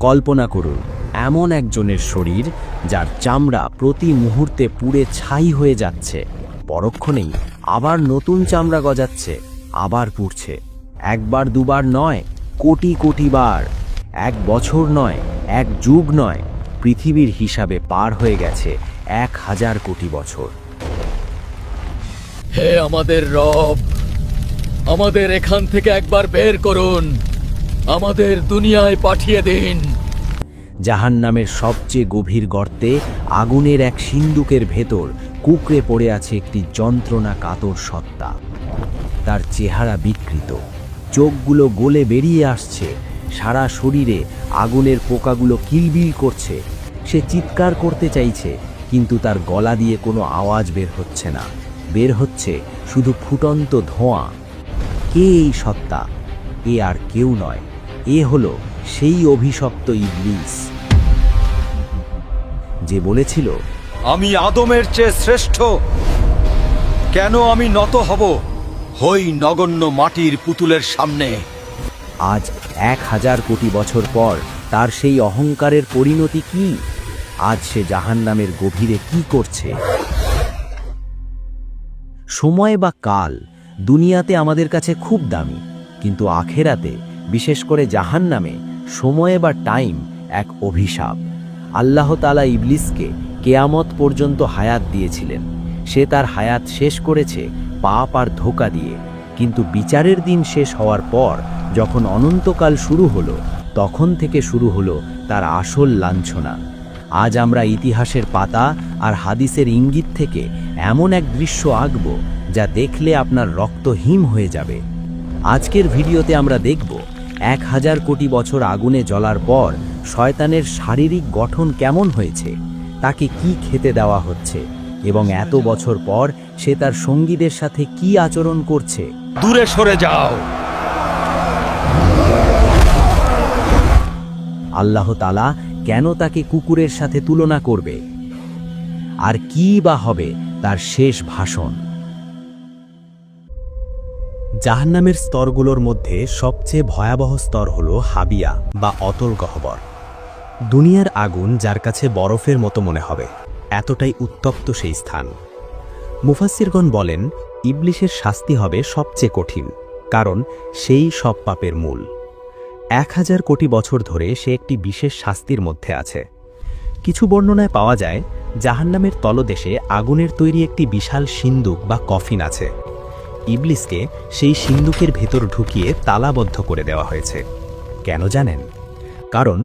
কল্পনা করুন এমন একজনের শরীর যার চামড়া প্রতি মুহূর্তে পুড়ে ছাই হয়ে যাচ্ছে, পরক্ষণেই আবার নতুন চামড়া গজাচ্ছে, আবার পুড়ছে। একবার দুবার নয়, কোটি কোটি বার। 1 বছর নয়, 1 যুগ নয়, পৃথিবীর হিসাবে পার হয়ে গেছে 1000 কোটি বছর। হে আমাদের রব, আমাদের এখান থেকে একবার বের করুন, আমাদের দুনিয়ায় পাঠিয়ে দিন। জাহান্নামের সবচেয়ে গভীর গর্তে আগুনের এক সিন্দুকের ভেতর কুঁকড়ে পড়ে আছে একটি যন্ত্রণা কাতর সত্তা। তার চেহারা বিকৃত, চোখগুলো গলে বেরিয়ে আসছে, সারা শরীরে আগুনের পোকাগুলো কিলবিল করছে। সে চিৎকার করতে চাইছে, কিন্তু তার গলা দিয়ে কোনো আওয়াজ বের হচ্ছে না, বের হচ্ছে শুধু ফুটন্ত ধোঁয়া। কে এই সত্তা? এ আর কেউ নয়, এ হলো সেই অভিশপ্ত ইবলিস যে বলেছিল, আমি আদমের চেয়ে শ্রেষ্ঠ। কেন আমি নত হব হই নগণ্য মাটির পুতুলের সামনে? আজ 1000 কোটি বছর পর তার সেই অহংকারের পরিণতি কি? আজ সে জাহান্নামের গভীরে কি করছে? সময় বা কাল দুনিয়াতে আমাদের কাছে খুব দামি, কিন্তু আখেরাতে, বিশেষ করে জাহান্নামে, সময় বা টাইম এক অভিশাপ। আল্লাহ তাআলা ইবলিসকে কেয়ামত পর্যন্ত হায়াত দিয়েছিলেন। সে তার হায়াত শেষ করেছে পাপ আর ধোঁকা দিয়ে, কিন্তু বিচারের দিন শেষ হওয়ার পর যখন অনন্তকাল শুরু হলো, তখন থেকে শুরু হলো তার আসল লাঞ্ছনা। আজ আমরা ইতিহাসের পাতা আর হাদিসের ইঙ্গিত থেকে এমন এক দৃশ্য আঁকব যা দেখলে আপনার রক্ত হিম হয়ে যাবে। আজকের ভিডিওতে আমরা দেখব 1000 কোটি বছর আগুনে জ্বলার পর শয়তানের শারীরিক গঠন কেমন হয়েছে, তাকে কি খেতে দেওয়া হচ্ছে, এবং এত বছর পর সে তার সঙ্গীদের সাথে কি আচরণ করছে। দূরে সরে যাও। আল্লাহ তাআলা কেন তাকে কুকুরের সাথে তুলনা করবে? আর কি বা হবে তার শেষ ভাষণ? জাহান্নামের স্তরগুলোর মধ্যে সবচেয়ে ভয়াবহ স্তর হল হাবিয়া বা অতল গহ্বর। দুনিয়ার আগুন যার কাছে বরফের মতো মনে হবে, এতটাই উত্তপ্ত সেই স্থান। মুফাসসিরগণ বলেন, ইবলিসের শাস্তি হবে সবচেয়ে কঠিন, কারণ সেই সব পাপের মূল। 1000 কোটি বছর ধরে সে একটি বিশেষ শাস্তির মধ্যে আছে। কিছু বর্ণনায় পাওয়া যায় জাহান্নামের তলদেশে আগুনের তৈরি একটি বিশাল সিন্দুক বা কফিন আছে। ইবলিসকে সেই সিন্দুকের ভেতর ঢুকিয়ে তালাবদ্ধ করে দেওয়া হয়েছে। কেন জানেন? কারণ